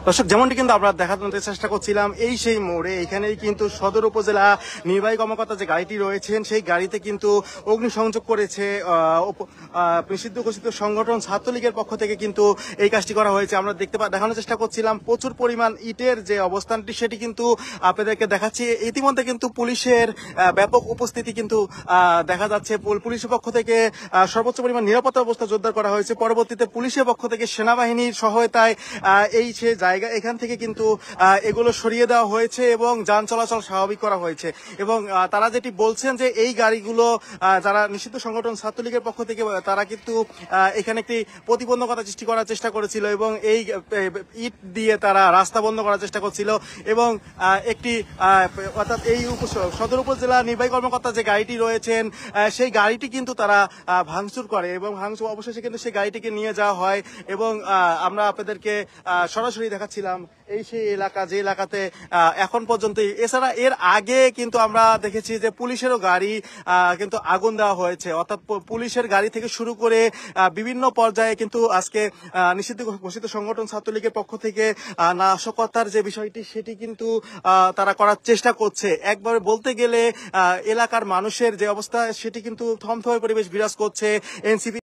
দর্শক, যেমনটি কিন্তু আমরা দেখানোর চেষ্টা করছিলাম, এই সেই মোড়ে এখানেই কিন্তু সদর উপজেলা নির্বাহী কর্মকর্তা যে গাড়িটি রয়েছেন সেই গাড়িতে কিন্তু অগ্নিসংযোগ করেছে নিষিদ্ধ ঘোষিত সংগঠন ছাত্রলীগের পক্ষ থেকে কিন্তু এই কাজটি করা হয়েছে। আমরা দেখানোর চেষ্টা করছিলাম প্রচুর পরিমাণ ইটের যে অবস্থানটি সেটি কিন্তু আপনাদেরকে দেখাচ্ছি। ইতিমধ্যে কিন্তু পুলিশের ব্যাপক উপস্থিতি কিন্তু দেখা যাচ্ছে। পুলিশের পক্ষ থেকে সর্বোচ্চ পরিমাণ নিরাপত্তা ব্যবস্থা জোরদার করা হয়েছে। পরবর্তীতে পুলিশের পক্ষ থেকে সেনাবাহিনীর সহায়তায় এই সে জায়গা এখান থেকে কিন্তু এগুলো সরিয়ে দেওয়া হয়েছে এবং যান চলাচল স্বাভাবিক করা হয়েছে। এবং তারা যেটি বলছেন যে এই গাড়িগুলো যারা নিষিদ্ধ সংগঠন ছাত্রলীগের পক্ষ থেকে তারা কিন্তু এখানে একটি প্রতিবন্ধকতা সৃষ্টি করার চেষ্টা করেছিল এবং এই ইট দিয়ে তারা রাস্তা বন্ধ করার চেষ্টা করছিল এবং একটি অর্থাৎ এই সদর উপজেলা নির্বাহী কর্মকর্তা যে গাড়িটি রয়েছেন সেই গাড়িটি কিন্তু তারা ভাঙচুর করে এবং অবশেষে কিন্তু সেই গাড়িটিকে নিয়ে যাওয়া হয় এবং আমরা আপনাদেরকে সরাসরি দেখাচ্ছিলাম এই সেই এলাকা যে এলাকাতে এখন পর্যন্ত। এছাড়া এর আগে কিন্তু আমরা দেখেছি যে পুলিশেরও গাড়ি কিন্তু আগুন দেওয়া হয়েছে, অর্থাৎ পুলিশের গাড়ি থেকে শুরু করে বিভিন্ন পর্যায়ে কিন্তু আজকে নিষিদ্ধ ঘোষিত সংগঠন ছাত্রলীগের পক্ষ থেকে নাশকতার যে বিষয়টি সেটি কিন্তু তারা করার চেষ্টা করছে। একবারে বলতে গেলে এলাকার মানুষের যে অবস্থা সেটি কিন্তু থমথমে পরিবেশ বিরাজ করছে। এনসিপি